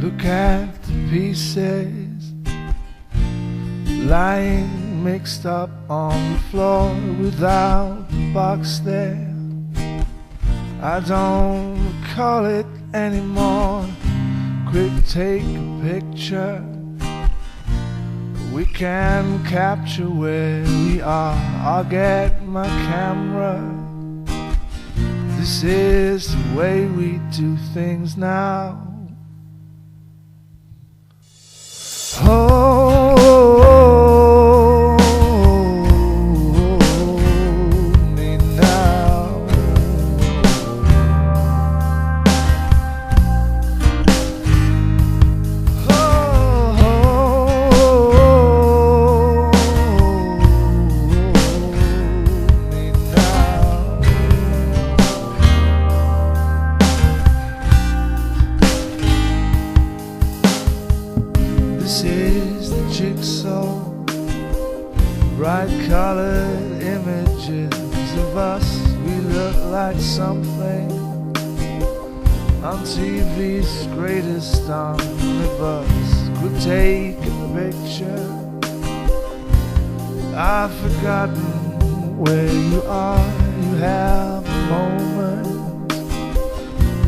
Look at the pieces lying mixed up on the floor without the box there. I don't recall it anymore. Quick, take a picture. We can capture where we are. I'll get my camera. This is the way we do things now. Hold me now. Hold me now. This is the jigsaw, bright colored images of us. We look like something on TV's greatest omnibus. Could take a picture. I've forgotten where you are. You have a moment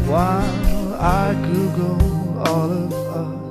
while I Google all of us.